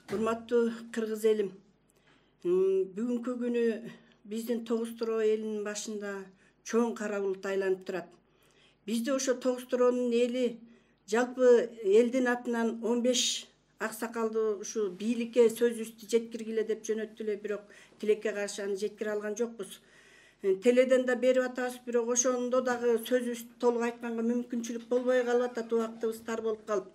Урматтуу кыргыз элим, бүгүнкү күнү биздин Тогуз-Туроо элинин башында чоң кара булут айланып турат. Бизде ошо Тогуз-Туроонун эли жалпы элдин атынан 15 аксакалды ушу бийликке сөзүбүздү жеткиргиле деп жөнөттүлө, бирок тилекке каршы аны жеткире алган жокпуз. Теледен да берип атабыз, бирок ошондо дагы сөзүбүздү толук айтканга мүмкүнчүлүк болбой калып атат, убактыбыз тар болуп калып.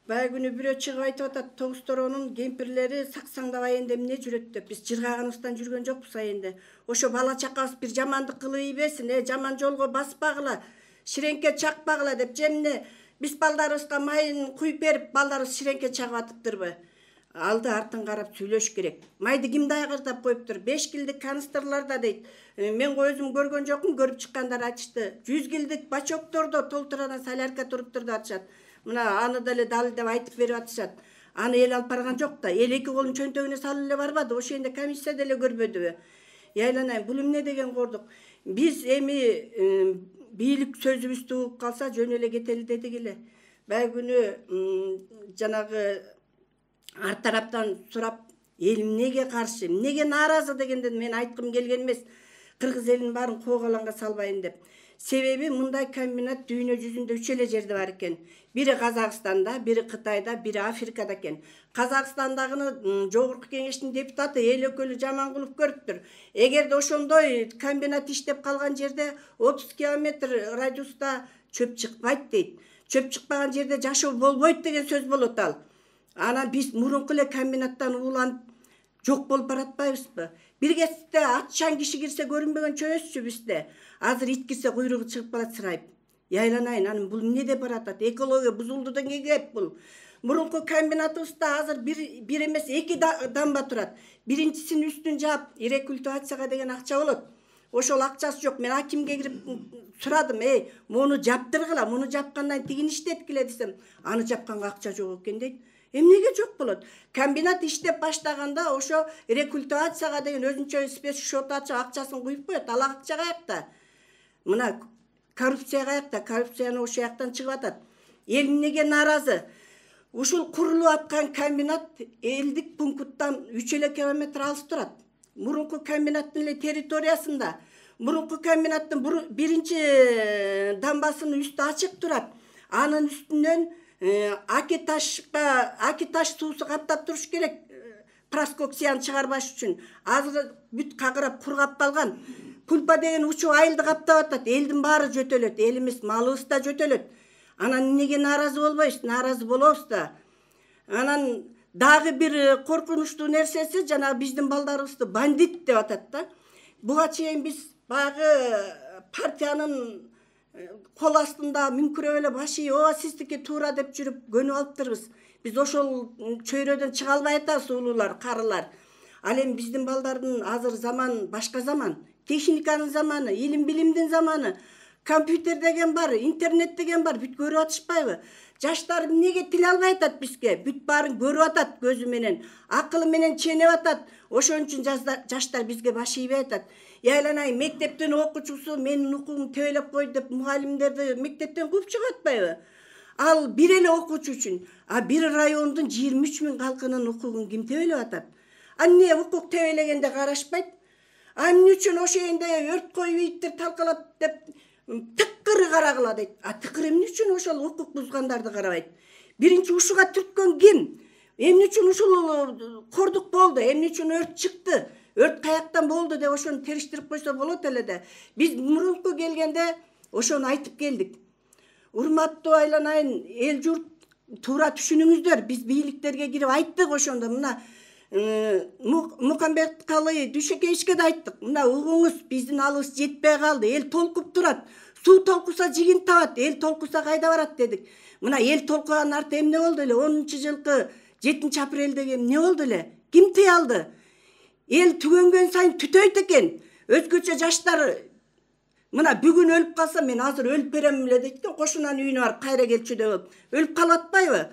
Баягы күнү бирөө чыгып айтып атат, Тогуз-Туроонун кемпирлери саксаңдап айында эмне жүрөт деп. Биз жыргаганыбыздан жүргөн жокпуз айында. Ошо бала чакабыз бир жамандык кылып ийбесин, жаман жолго баспагыла, ширеңке чакпагыла деп жемне биз балдарыбызга майын куюп берип, балдарыбыз ширеңке чагып атыптырбы? Алды артын карап сүйлөш керек. Майды ким дайгырдап коюптур? 5 килдик каныстрларда дейт. Мен өзүм көргөн жокмун, көрүп чыккандар айтышты. 100 килдик бачоктордо толтурадан солярка туруптур деп атышат. Мына аны деле далилдеп айтып берип атышат. Аны эл алып барган жок да. Эл 2 колун чөнтөгүнө салып эле барбады. Ошо жерде комиссия деле көрбөдүбү? Яйланайын, бул эмне деген кордук? Биз эми бийлик сөзүбүздү угуп калса жөн эле кетели дедик эле. Баягы күнү жанагы ар тараптан сурап, эл эмнеге каршы, эмнеге нааразы дегенде мен айткым келген эмес. Кыргыз элинин баарын коогаланга салбайын деп. Себеби мындай комбинат дүйнө жүзүндө 3 эле жерде бар экен. Бири Казакстанда, бири Кытайда, бири Африкада экен. Казакстандагыны жогорку кеңештин депутаты эл өкүлү Жамангулов көрүптүр. Эгерде ошондой комбинат иштеп калган жерде 30 километр радиуста чөп чыкпайт дейт. Чөп чыкпаган жерде жашоо болбойт деген сөз болот ал. Анан биз мурунку эле комбинаттан ууланып жок болуп баратпайбызбы? Бир кезде атчан киши кирсе көрүнбөгөн чөбөсчү бизде. Азыр ит кирсе куйругу чыгып калат сырайып. Яйланайын, анын бул эмне деп баратат? Экология бузулду деген кеп бул. Мурунку комбинатыбызда азыр бир эмес 2 дамба турат. Биринчисинин үстүн жаап, рекультивацияга деген акча болот. Ошол акчасы жок. Мен акимге кирип сурадым, муну жаптыргыла, муну жапкандан тигин иштеткиле десем, аны жапканга акча жок экен дейт. Эмнеге жок болот? Комбинат иштеп баштаганда ошо рекультивацияга деген өзүнчө спецшот ачып акчасын куюп коет. Ал акча каякта? Мына коррупция каякта? Коррупцияны ошол жактан чыгып атат. Эл эмнеге нааразы? Ушул курулуп аткан комбинат элдик пункттан 3 эле километр алыс турат. Мурунку комбинаттын эле территориясында. Мурунку комбинаттын биринчи дамбасынын үстү ачык турат. Анын үстүнөн акиташ суусу каптап туруш керек, проскокцияны чыгарбаш үчүн. Азыр бүт кагырап кургап калган. Пульпа деген учу айылды каптап атат. Элдин баары жөтөлөт, элибиз малыбыз да жөтөлөт. Анан эмнеге нааразы болбойбуз? Нааразы болобуз да. Анан дагы бир коркунучтуу нерсеси, жана биздин балдарыбызды бандит деп атат да. Буга чейин биз баягы партиянын кол астында мүңкүрөп эле баш ийип, ооба сиздики туура деп жүрүп көнүп алыптырбыз. Биз ошол чөйрөдөн чыга албай атабыз, улуулар, карылар. Ал эми биздин балдардын азыр заман башка заман. Техниканын заманы, илим билимдин заманы. Компьютер деген бар, интернет деген бар, бүт көрүп атышпайбы? Жаштар эмнеге тил албай атат бизге? Бүт баарын көрүп атат көзү менен, акылы менен ченеп атат. Ошон үчүн жаштар бизге баш ийбей атат. Яйланайын, мектептин окуучусу менин укугумду төбөлөп койду деп мугалимдерди мектептен кууп чыгып атпайбы? Ал бир эле окуучу үчүн, бир райондун 23 000 калкынын укугун ким төбөлөп атат? Эмне укук төбөлөгөндө карашпайт? Эмне үчүн ошо жерде өрт коюп ийиптир талкалап деп тыкыры карагыла дейт. Тыкыр эмне үчүн ошол укук бузгандарды карабайт? Биринчи ушуга түрткөн ким? Эмне үчүн ушул кордук болду? Эмне үчүн өрт чыкты? Өрт каяктан болду деп ошону териштирип койсо болот эле да. Биз мурунку келгенде ошону айтып келдик. Урматтуу айланайын, эл журт туура түшүнүңүздөр. Биз бийликтерге кирип айттык ошондо. Мына Мукамбет Калый Дүйшөкеевичке да айттык. Мына угуңуз, биздин алыбыз жетпей калды. Эл толкуп турат. Суу толкуса жигин табат, эл толкуса кайда барат дедик. Мына эл толкуганын арты эмне болду эле? 10-жылкы 7-апрелдеги эмне болду эле? Ким тыя алды? Эл түгөнгөн сайын түтөйт экен. Өзгөчө жаштар мына бүгүн өлүп калса, мен азыр өлүп берем эле дейт экен. Кошунанын үйүнө барып кайра келчү деп өлүп калып атпайбы?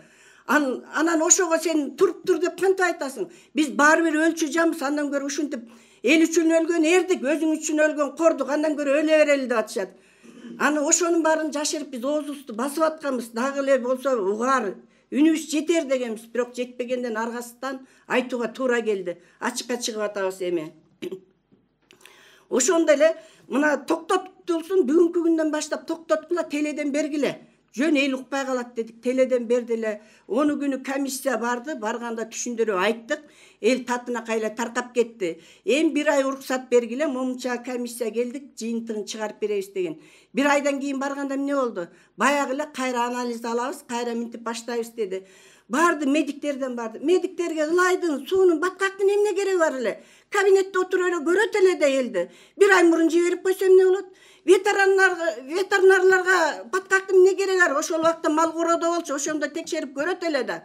Анан ошого сен туруп тур деп кантип айтасың? Биз баары бир өлчү жамбыз, андан көрө ушинтип эл үчүн өлгөн эрдик, өзүң үчүн өлгөн кордук, андан көрө өлө берели деп атышат. Аны ошонун баарын жашырып биз оозубузду басып атканбыз. Дагы эле болсо угар, үнүбүз жетер дегенбиз, бирок жетпегенден аргасынан айтууга туура келди. Ачыкка чыгып атабыз эми. Ошондой эле мына токтотулсун, бүгүнкү күндөн баштап токтоткула, теледен бергиле. Жөн эл укпай калат дедик, теледен бердиле. 10 күнү комиссия барды, барганда түшүндүрүп айттык. Эл татына кайла таркап кетти. Эми 1 ай уруксат бергиле, момунча комиссия келдик, жыйынтыгын чыгарып беребиз деген. 1 айдан кийин барганда эмне болду? Баягы эле кайра анализ алабыз, кайра минтип баштайбыз деди. Барды, медиктерден барды. Медиктерге ылайдын, суунун, баткактын эмне кереги бар эле? Кабинетте отуруп эле көрөт эле да элди. 1 ай мурун жиберип койсо эмне болот? Ветеринарларга баткактын эмне кереги бар? Ошол убакта мал короодо болчу, ошондо текшерип көрөт эле да.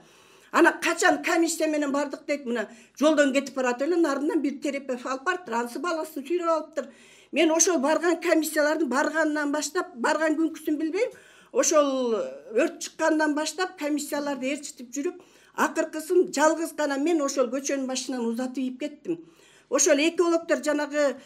Ана качан комиссия менен бардык дейт, мына жолдон кетип барат эле, нарынан бир терапевт алып барыптыр, анысы баласын сүйрөп алыптыр. Мен ошол барган комиссиялардын барганынан баштап, барган күнкүсүн билбейм, ошол өрт чыккандан баштап комиссияларды ээрчитип жүрүп, акыркысын жалгыз гана мен ошол көчөнүн башынан узатып ийип кеттим. Ошол экологдор жанагы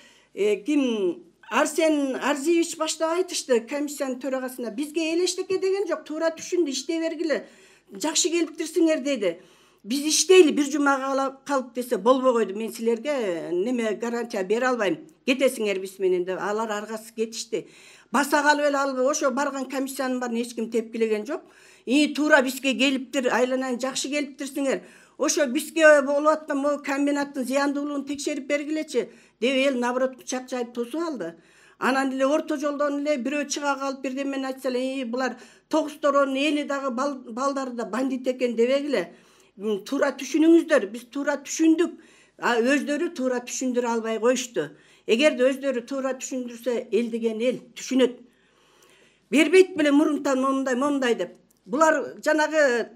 ким Арсен Арзиевич баштап айтышты комиссиянын төрагасына. Бизге элештеке деген жок, туура түшүндү, иштей бергиле. Жакшы келиптирсиңер деди. Биз иштейли, 1 жумага калып десе болбой койду. Мен силерге неме гарантия бере албайм. Кетесиңер биз менен деп. Алар аргасы кетишти. Баса калып эле албай, ошо барган комиссиянын баарын эч ким тепкилеген жок. Туура бизге келиптир, айланайын, жакшы келиптирсиңер. Ошо бизге болуп аткан могу комбинаттын зыяндуулугун текшерип бергилечи деп эл наоборот кучак жайып тосуп алды. Анан эле орто жолдон эле бирөө чыга калып бирдемени айтса эле, булар Тогусторонун эли дагы балдары да бандит экен дебегиле. Туура түшүнүңүздөр, биз туура түшүндүк. Өздөрү туура түшүндүрө албай коюшту. Эгерде өздөрү туура түшүндүрсө, эл деген эл түшүнөт. Бербейт беле мурунтан момундай деп. Булар жанагы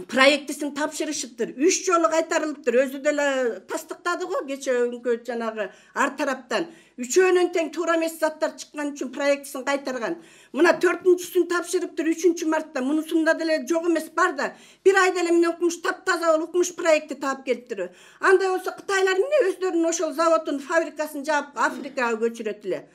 проектисин тапшырышыптыр. 3 жолу кайтарылыптыр. Өзү деле тастыктады го кечеүнкү жанагы ар тараптан. Үчөөнөн тең туура эмес заттар чыккан үчүн проектисин кайтарган. Мына 4-сүн тапшырыптыр 3 мартта. Мунусунда деле жок эмес бар да. 1 айда эле мен укмуш таптаза болуп укмуш проекти таап келиптир. Андай болсо Кытайлар эмне өздөрүнүн ошол заводун фабрикасын жаап Африкага көчүрөт эле.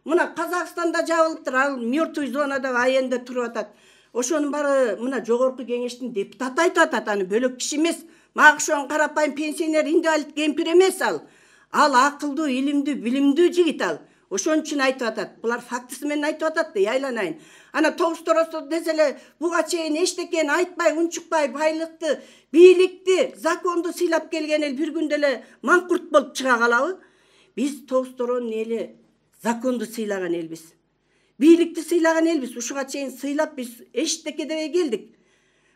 Мына Казакстанда жабылыптыр, ал мертвый зонада айенде туруп атат. Ошонун баары мына жогорку кеңештин депутаты айтып атат, аны бөлөк киши эмес. Мага ошон карапайым пенсионер инвалид кемпир эмес ал. Ал акылдуу, илимдүү, билимдүү жигит ал. Ошон үчүн айтып атат. Булар фактысы менен айтып атат да, айланайын. Ана Тогустоосо деселе буга чейин эчтекени айтпай, унчукпай, байлыкты, бийликти, законду сыйлап келген эл бир күндө эле маңкурт болуп чыга калабы? Биз Тогусторонун эли законду сыйлаган элбиз. Бийликти сыйлаган элбиз. Ушуга чейин сыйлап биз эчтеке дебей келдик.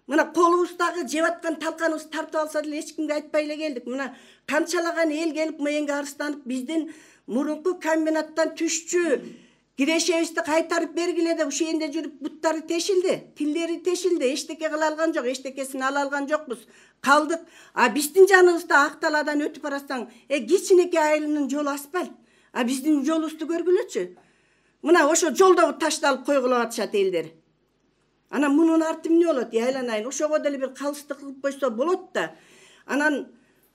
Мына колубуздагы жеп аткан талканыбыз тартып алса деле эч кимге айтпай эле келдик. Мына канчалаган эл келип мыйынга арыстанып биздин мурунку комбинаттан түшчү кирешебизди кайтарып бергиле деп ушул жерде жүрүп буттары тешилди, тилдери тешилди, эчтеке кыла алган жок, эчтекесин ала алган жокпуз. Калдык. Биздин жаныбызда ак талаадан өтүп барасаң, кичинекей айылынын жолу асфальт. Биздин жолубузду көргүлөчү. Мына ошо жолдо ташталып койгула атышат элдер. Анан мунун арты эмне болот? Айланайын, ошого деле бир калыстык кылып койсо болот да. Анан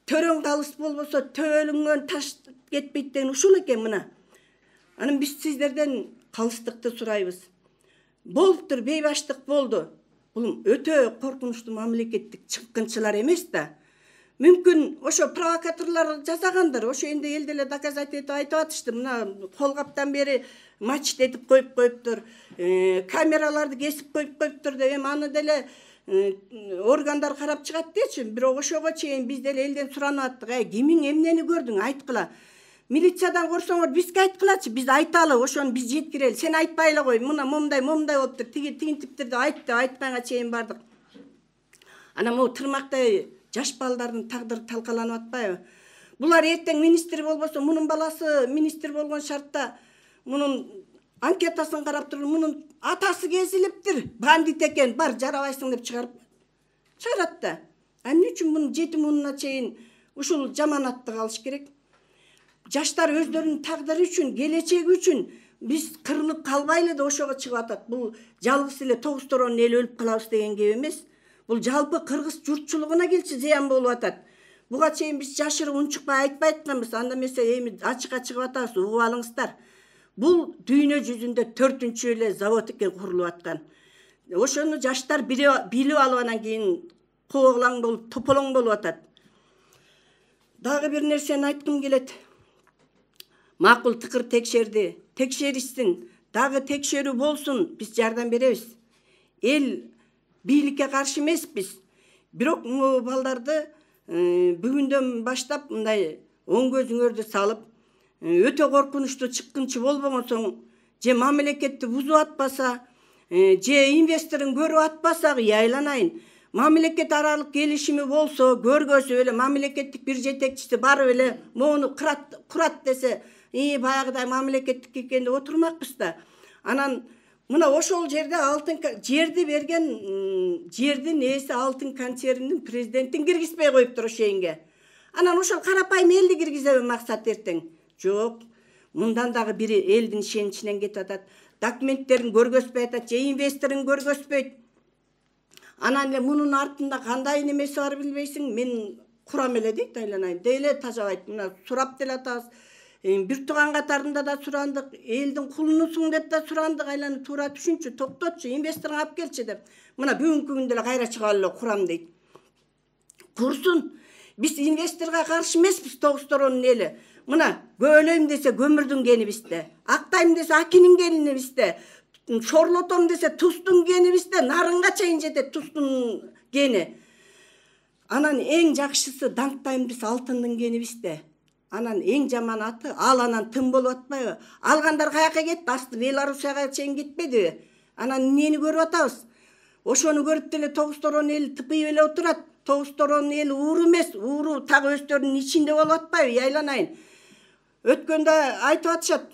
төрөң калыс болбосо төөлүнгөн таш кетпейт деген ушул экен мына. Анан биз сиздерден калыстыкты сурайбыз. Болуптур, бейбаштык болду. Бул өтө коркунучтуу мамлекеттик чыккынчылар эмес да. Мүмкүн ошо провокаторлор жасагандыр. Ошо энди эл деле доказать этип айтып атышты. Мына колгаптан бери мачт этип коюптур, камераларды кесип коюптур деп, эми аны деле органдар карап чыгат дечи. Бирок ошого чейин биз деле элден суранып аттык. Кимиң эмнени көрдүң? Айткыла. Милициядан көрсөңөр бизге айткылачы, биз айталы, ошону биз жеткирели. Сен айтпай эле кой. Мына момундай болуптур, тигинтиптир деп айтты, айтпайга чейин бардык. Анан могу тырмактай жаш балдардын тагдыры талкаланып атпайбы? Булар эртең министр болбосо, мунун баласы министр болгон шартта мунун анкетасын карап туруп, мунун атасы кезилиптир, бандит экен, бар жарабайсың деп чыгарат да. Эмне үчүн мунун 7 муунуна чейин ушул жаманатты калыш керек? Жаштар өздөрүнүн тагдыры үчүн, келечеги үчүн биз кырылып калбайлы да ошого чыгып атат. Бул жалгыз эле Тогусторонун эли өлүп калабыз деген кеп эмес. Бул жалпы кыргыз журтчулугуна келчи зыян болуп атат. Буга чейин биз жашырып унчукпай айтпай атканбыз. Анда эмесе эми ачыкка чыгып атабыз, угуп алыңыздар. Бул дүйнө жүзүндө 4-эле завод экен курулуп аткан. ошону жаштар билип алып анан кийин кооглаң болуп тополоң болуп атат. Дагы бир нерсени айткым келет. Макул тыкыр текшеришсин, дагы текшерүү болсун, биз жардам беребиз. Эл бийликке каршы эмеспиз. Бирок могу балдарды бүгүндөн баштап мындай оң көзүңөрдү салып, өтө коркунучтуу чыккынчы болбоңосоң, же мамлекетти бузуп атпаса, же инвесторун көрүп атпасак, айланайын. Мамлекет аралык келишими болсо, көргөзүп эле мамлекеттик бир жетекчиси барып эле моуну курат десе, баягыдай мамлекеттик экенде отурмакпыз да. Анан мына ошол жерде жерди берген жердин ээси алтын концерндин президентин киргизбей коюптур ошейинге. Анан ошол карапайым элди киргизеби максат эртең? Жок. Мындан дагы бири элдин ишеничинен кетип атат. Документтерин көргөзбөй атат, же инвесторун көргөзбөйт. Анан эле мунун артында кандай немеси бар билбейсиң, мен курам эле дейт, айланайын. Деле тажабайт. Мына сурап деле атабыз. Бир тууган катарында да сурандык, элдин кулунусуң деп да сурандык, айланып туура түшүнчү, токтотчу, инвесторуң алып келчи деп. Мына бүгүнкү күндө эле кайра чыгып эле курам дейт. Курсун. Биз инвесторго каршы эмеспиз, Тогуз-Торонун эли. Мына көөлөйм десе көмүрдүн гени бизде, актайм десе акинин гени бизде, шорлотом десе тустун гени бизде, нарынга чейин жетет тустун гени. Анан эң жакшысы даңктайм десе алтындын гени бизде. Анан эң жаманаты ал анан тым болуп атпайбы? Алгандар каяка кетти? Асты Белоруссияга чейин кетпедиби? Анан эмнени көрүп атабыз? Ошону көрүп деле Тогуз-Торон эли тыпыйып эле отурат. Тогуз-Торон эли ууру эмес, ууру так өздөрүнүн ичинде болуп атпайбы? Айланайын. Өткөндө айтып атышат.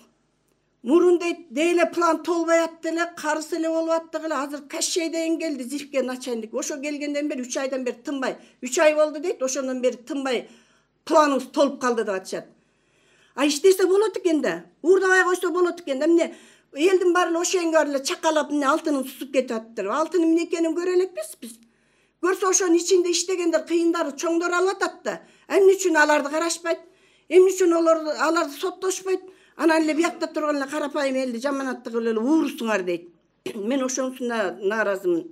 Мурун дейт, деле план толбой атты эле, карыс эле болуп атты эле. Азыр Кашей деген келди, Зивке начальник. Ошо келгенден бери 3 айдан бери тынбай. 3 ай болду дейт, ошондон бери тынбай планыбыз толуп калды деп атышат. Иштесе болот экен да. Уурдабай койсо болот экен да. Эмне элдин баары эле ошоңго баары эле чакалап эмне алтынын сусуп кетип атыптыр. Алтын эмне экенин көрө элекпиз биз. Көрсө ошонун ичинде иштегендер, кыйындары чоңдор алып атат. Эмне үчүн аларды карашпайт? Эмне үчүн аларды соттошпойт? Анан эле биякта турган эле карапайым элди жаманаттык эле уурусуңар дейт. Мен ошонусуна нааразымын.